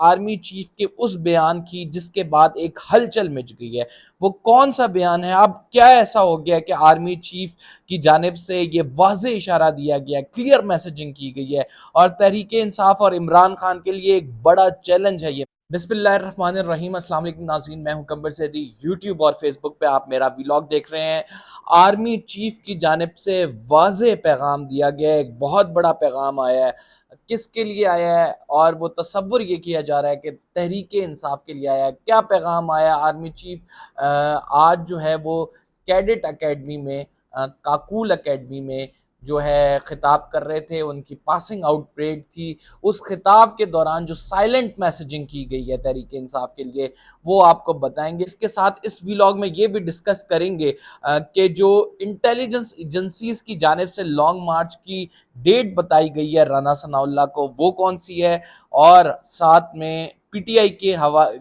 Army chief के उस बयान की जिसके बाद एक हलचल मच गई है। वो कौन सा बयान है? अब क्या ऐसा हो गया कि आर्मी चीफ की जानिब से ये वाज़ेह इशारा दिया गया, क्लियर मैसेजिंग की गई है और तहरीक इंसाफ और इमरान खान के लिए एक बड़ा चैलेंज है ये। बिस्मिल्लाहिर्रहमानिर्रहीम, अस्सलाम वालेकुम नाज़रीन, मैं हूं कंबर सैदी। यूट्यूब और फेसबुक पे आप मेरा व्लॉग देख रहे हैं। आर्मी चीफ की जानिब से वाज़ेह पैगाम दिया गया है, एक बहुत बड़ा पैगाम आया है। किसके लिए आया है और वो तसव्वुर ये किया जा रहा है कि तहरीक इंसाफ के लिए आया है। क्या पैगाम आया? आर्मी चीफ आज जो है वो कैडेट अकेडमी में, काकूल अकेडमी में जो है खिताब कर रहे थे, उनकी पासिंग आउट परेड थी। उस खिताब के दौरान जो साइलेंट मैसेजिंग की गई है तहरीक इंसाफ के लिए, वो आपको बताएंगे। इसके साथ इस व्लॉग में ये भी डिस्कस करेंगे कि जो इंटेलिजेंस एजेंसीज की जानिब से लॉन्ग मार्च की डेट बताई गई है राना सनाउल्लाह को, वो कौन सी है, और साथ में पीटीआई के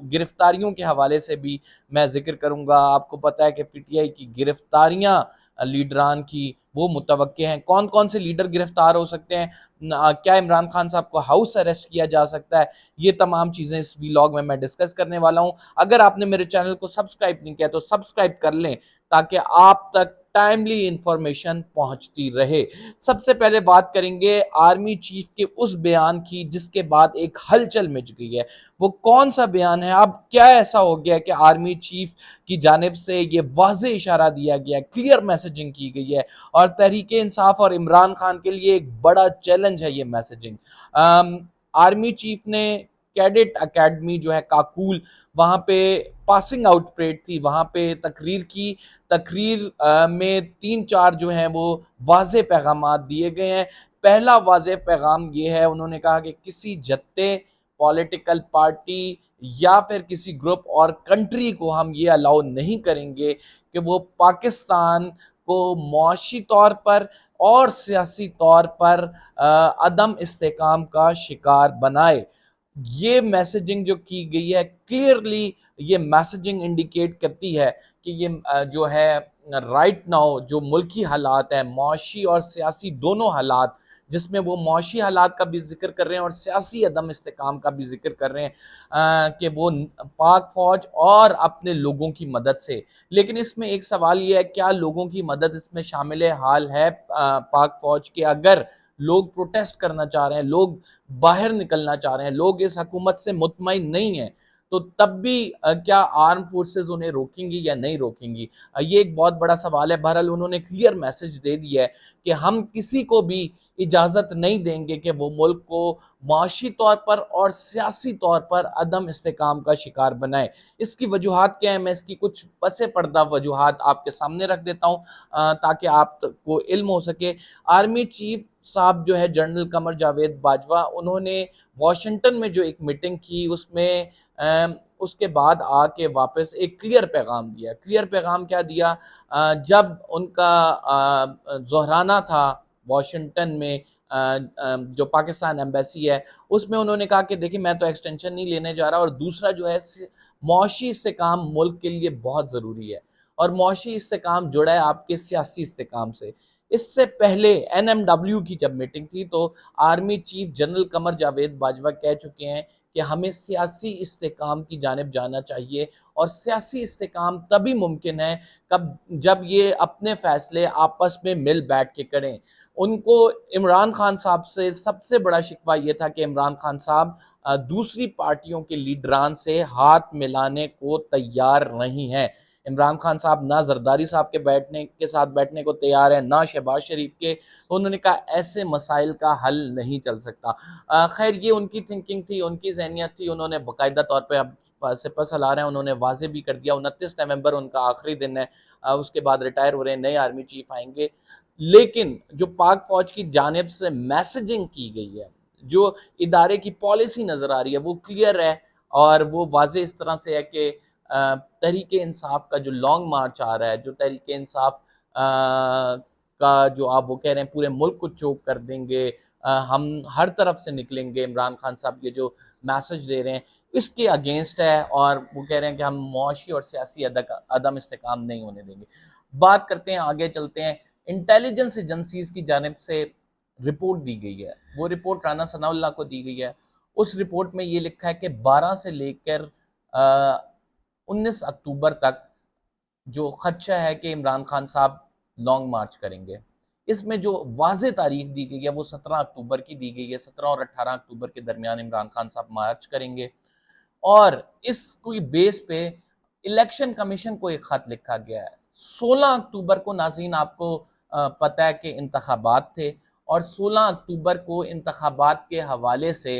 गिरफ्तारियों के हवाले से भी मैं जिक्र करूंगा। आपको पता है कि पीटीआई की गिरफ्तारियां लीडरान की वो मुतवक्के हैं। कौन कौन से लीडर गिरफ्तार हो सकते हैं, क्या इमरान खान साहब को हाउस अरेस्ट किया जा सकता है, ये तमाम चीज़ें इस व्लॉग में मैं डिस्कस करने वाला हूं। अगर आपने मेरे चैनल को सब्सक्राइब नहीं किया तो सब्सक्राइब कर लें ताकि आप तक टाइमली इंफॉर्मेशन पहुंचती रहे। सबसे पहले बात करेंगे आर्मी चीफ के उस बयान की जिसके बाद एक हलचल मच गई है। वो कौन सा बयान है? अब क्या ऐसा हो गया कि आर्मी चीफ की जानिब से ये वाज़ेह इशारा दिया गया, क्लियर मैसेजिंग की गई है और तहरीक इंसाफ और इमरान खान के लिए एक बड़ा चैलेंज है ये मैसेजिंग। आर्मी चीफ ने कैडेट अकेडमी जो है काकूल, वहां पे पासिंग आउट परेड थी, वहां पे तकरीर की। तकरीर में तीन चार जो हैं वो वाज़ेह पैगाम दिए गए हैं। पहला वाज़ेह पैगाम ये है, उन्होंने कहा कि किसी जत्ते, पॉलिटिकल पार्टी या फिर किसी ग्रुप और कंट्री को हम ये अलाउ नहीं करेंगे कि वो पाकिस्तान को मुआशी तौर पर और सियासी तौर पर अदम इस्तेकाम का शिकार बनाए। ये मैसेजिंग जो की गई है, क्लियरली ये मैसेजिंग इंडिकेट करती है कि ये जो है राइट नाउ जो मुल्की हालात है, मुआशी और सियासी दोनों हालात, जिसमें वो मुआशी हालात का भी जिक्र कर रहे हैं और सियासी अदम इस्तेकाम का भी जिक्र कर रहे हैं कि वो पाक फौज और अपने लोगों की मदद से। लेकिन इसमें एक सवाल ये है, क्या लोगों की मदद इसमें शामिल हाल है? पाक फौज के अगर लोग प्रोटेस्ट करना चाह रहे हैं, लोग बाहर निकलना चाह रहे हैं, लोग इस हुकूमत से मुतमईन नहीं है, तो तब भी क्या आर्म फोर्सेस उन्हें रोकेंगी या नहीं रोकेंगी? ये एक बहुत बड़ा सवाल है। बहरहाल उन्होंने क्लियर मैसेज दे दिया है कि हम किसी को भी इजाज़त नहीं देंगे कि वो मुल्क को माशी तौर पर और सियासी तौर पर अदम इस्तेकाम का शिकार बनाए। इसकी वजूहात क्या है? मैं इसकी कुछ पसे पर्दा वजूहात आपके सामने रख देता हूँ ताकि आपको इल्म हो सके। आर्मी चीफ साहब जो है जनरल कमर जावेद बाजवा, उन्होंने वाशिंगटन में जो एक मीटिंग की उसमें उसके बाद आके वापस एक क्लियर पैगाम दिया। क्लियर पैगाम क्या दिया? जब उनका ज़ोहराना था वाशिंगटन में, जो पाकिस्तान एम्बेसी है, उसमें उन्होंने कहा कि देखिए मैं तो एक्सटेंशन नहीं लेने जा रहा, और दूसरा जो है मुआशी इस्तेकाम मुल्क के लिए बहुत ज़रूरी है और मुआशी इस्तेकाम जुड़ा है आपके सियासी इस्तेकाम से। इससे पहले एनएमडब्ल्यू की जब मीटिंग थी तो army chief general Qamar Javed Bajwa कह चुके हैं कि हमें सियासी इस्तेकाम की जानिब जाना चाहिए, और सियासी इस्तेकाम तभी मुमकिन है कब जब ये अपने फैसले आपस में मिल बैठ के करें। उनको इमरान खान साहब से सबसे बड़ा शिकवा ये था कि इमरान खान साहब दूसरी पार्टियों के लीडरान से हाथ मिलाने को तैयार नहीं है। इमरान खान साहब ना जरदारी साहब के साथ बैठने को तैयार है, ना शहबाज शरीफ के। उन्होंने कहा ऐसे मसाइल का हल नहीं चल सकता। खैर ये उनकी थिंकिंग थी, उनकी जहनीत थी। उन्होंने बाकायदा तौर पर अब सिपह सलार हैं, उन्होंने वाजे भी कर दिया 29 नवंबर उनका आखिरी दिन है। उसके बाद रिटायर हो रहे हैं, नए आर्मी चीफ आएंगे। लेकिन जो पाक फौज की जानिब से मैसेजिंग की गई है, जो इदारे की पॉलिसी नज़र आ रही है, वो क्लियर है और वो वाजे इस तरह से है कि तहरीक इंसाफ का जो लॉन्ग मार्च आ रहा है, जो तहरीक इंसाफ का जो आप वो कह रहे हैं पूरे मुल्क को चोक कर देंगे, हम हर तरफ से निकलेंगे, इमरान खान साहब ये जो मैसेज दे रहे हैं इसके अगेंस्ट है, और वो कह रहे हैं कि हम मुआशी और सियासी अदम इस्तेकाम नहीं होने देंगे। बात करते हैं, आगे चलते हैं। इंटेलिजेंस एजेंसीज की जानिब से रिपोर्ट दी गई है, वो रिपोर्ट राना सनाउल्लाह को दी गई है। उस रिपोर्ट में ये लिखा है कि 12 से लेकर 19 अक्टूबर तक जो खदशा है कि इमरान खान साहब लॉन्ग मार्च करेंगे। इसमें जो वाज़ेह तारीख दी गई है वो 17 अक्टूबर की दी गई है। 17 और 18 अक्टूबर के दरमियान इमरान खान साहब मार्च करेंगे और इस कोई बेस पे इलेक्शन कमीशन को एक खत लिखा गया है। 16 अक्टूबर को नाज़रीन आपको पता है कि इंतखाबात थे और 16 अक्टूबर को इंतखाबात के हवाले से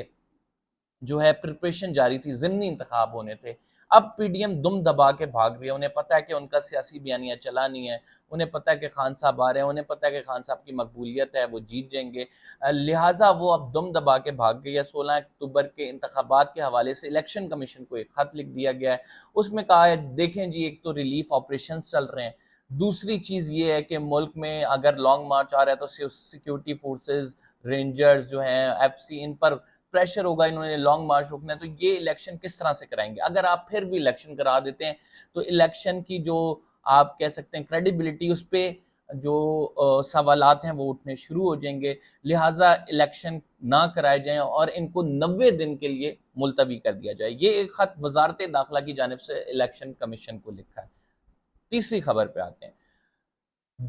जो है प्रिपरेशन जारी थी, ज़िमनी इंतखाब होने थे। अब पीडीएम दुम दबा के भाग रही है, उन्हें पता है कि उनका सियासी बयानिया चला नहीं है, उन्हें पता है कि खान साहब आ रहे हैं, उन्हें पता है कि खान साहब की मकबूलियत है, वो जीत जाएंगे। लिहाजा वो अब दुम दबा के भाग गई है। 16 अक्टूबर के इंतखाबात के हवाले से इलेक्शन कमीशन को एक खत लिख दिया गया है। उसमें कहा है देखें जी, एक तो रिलीफ ऑपरेशन चल रहे हैं, दूसरी चीज़ ये है कि मुल्क में अगर लॉन्ग मार्च आ रहा है तो सिक्योरिटी फोर्सेज, रेंजर्स जो हैं, एफसी, इन पर प्रेशर होगा, इन्होंने लॉन्ग मार्च रोकना है, तो ये इलेक्शन किस तरह से कराएंगे। अगर आप फिर भी इलेक्शन करा देते हैं तो इलेक्शन की जो आप कह सकते हैं क्रेडिबिलिटी, उस पर जो सवालात हैं वो उठने शुरू हो जाएंगे। लिहाजा इलेक्शन ना कराए जाएं और इनको 90 दिन के लिए मुलतवी कर दिया जाए। ये एक खत वजारत दाखिला की जानिब से इलेक्शन कमीशन को लिखा है। तीसरी खबर पे आते हैं।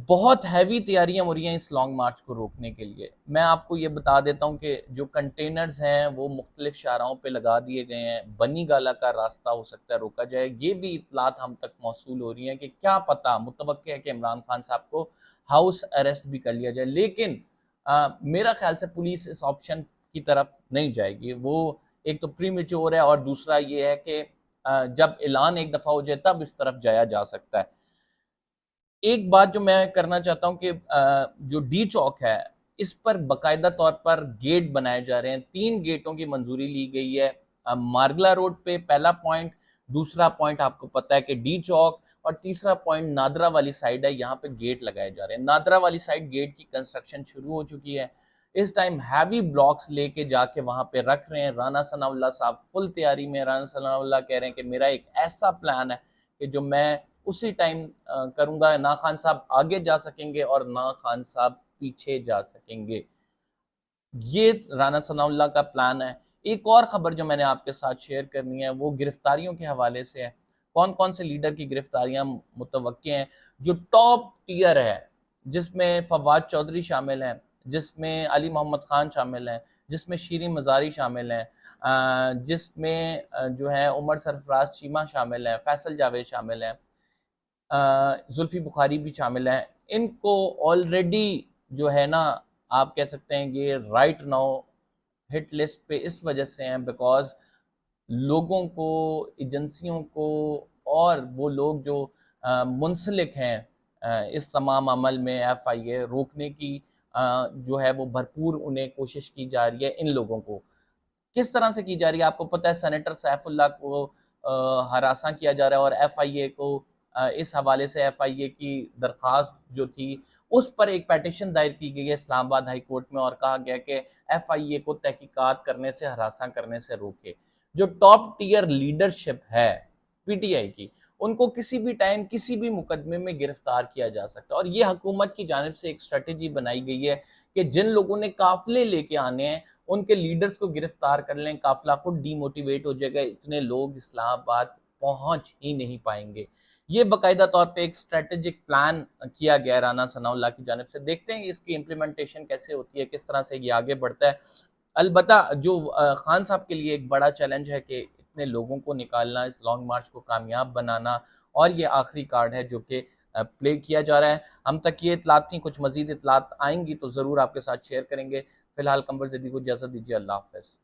बहुत हैवी तैयारियां हो रही हैं इस लॉन्ग मार्च को रोकने के लिए। मैं आपको ये बता देता हूं कि जो कंटेनर्स हैं वो मुख्तलिफ शाहराहों पे लगा दिए गए हैं। बनी गाला का रास्ता हो सकता है रोका जाए। ये भी इतलात हम तक मौसूल हो रही हैं कि क्या पता, मुतवक्के है कि इमरान खान साहब को हाउस अरेस्ट भी कर लिया जाए। लेकिन मेरा ख्याल से पुलिस इस ऑप्शन की तरफ नहीं जाएगी। वो एक तो प्री मेच्योर है और दूसरा ये है कि जब ऐलान एक दफ़ा हो जाए तब इस तरफ जाया जा सकता है। एक बात जो मैं करना चाहता हूँ कि जो डी चौक है, इस पर बाकायदा तौर पर गेट बनाए जा रहे हैं। 3 गेटों की मंजूरी ली गई है। मारगला रोड पे पहला पॉइंट, दूसरा पॉइंट आपको पता है कि डी चौक, और तीसरा पॉइंट नादरा वाली साइड है, यहाँ पे गेट लगाए जा रहे हैं। नादरा वाली साइड गेट की कंस्ट्रक्शन शुरू हो चुकी है। इस टाइम हैवी ब्लॉक्स लेके जाके वहां पे रख रहे हैं। राना सनाउल्लाह साहब फुल तैयारी में। राना सनाउल्लाह कह रहे हैं कि मेरा एक ऐसा प्लान है कि जो मैं उसी टाइम करूंगा, ना खान साहब आगे जा सकेंगे और ना खान साहब पीछे जा सकेंगे। ये राना सनाउल्लाह का प्लान है। एक और खबर जो मैंने आपके साथ शेयर करनी है वो गिरफ्तारियों के हवाले से है। कौन कौन से लीडर की गिरफ्तारियां मुतवक्के हैं। जो टॉप टियर है, जिसमें फवाद चौधरी शामिल हैं, जिसमें अली मोहम्मद खान शामिल हैं, जिसमें शीरीन मज़ारी शामिल हैं, जिसमें जो है उमर सरफराज चीमा शामिल हैं, फैसल जावेद शामिल हैं, जुल्फी बुखारी भी शामिल हैं। इनको ऑलरेडी जो है ना, आप कह सकते हैं ये राइट नाउ हिट लिस्ट पे इस वजह से हैं बिकॉज लोगों को, एजेंसियों को और वो लोग जो मुंसलिक हैं इस तमाम अमल में, FIA रोकने की जो है वो भरपूर उन्हें कोशिश की जा रही है। इन लोगों को किस तरह से की जा रही है आपको पता है। सेनेटर सैफुल्लाह को हरासा किया जा रहा है और FIA को इस हवाले से FIA की दरख्वास्त जो थी उस पर एक पेटिशन दायर की गई है इस्लामाबाद हाई कोर्ट में और कहा गया कि FIA को तहकीकात करने से, हरासा करने से रोके। जो टॉप टियर लीडरशिप है PTI की, उनको किसी भी टाइम किसी भी मुकदमे में गिरफ्तार किया जा सकता है। और ये हुकूमत की जानिब से एक स्ट्रेटेजी बनाई गई है कि जिन लोगों ने काफिले लेके आने हैं उनके लीडर्स को गिरफ्तार कर लें, काफिला खुद डीमोटिवेट हो जाएगा, इतने लोग इस्लामाबाद पहुंच ही नहीं पाएंगे। ये बाकायदा तौर पे एक स्ट्रेटेजिक प्लान किया गया है राना सनाउल्लाह की जानिब से। देखते हैं इसकी इम्प्लीमेंटेशन कैसे होती है, किस तरह से ये आगे बढ़ता है। अलबत्ता जो खान साहब के लिए एक बड़ा चैलेंज है कि इतने लोगों को निकालना, इस लॉन्ग मार्च को कामयाब बनाना, और ये आखिरी कार्ड है जो कि प्ले किया जा रहा है। हम तक ये इतलात थी, कुछ मजीद इतलात आएंगी तो ज़रूर आपके साथ शेयर करेंगे। फिलहाल कंबर ज़दी को इजाज़त दीजिए। अल्लाह हाफ़िज़।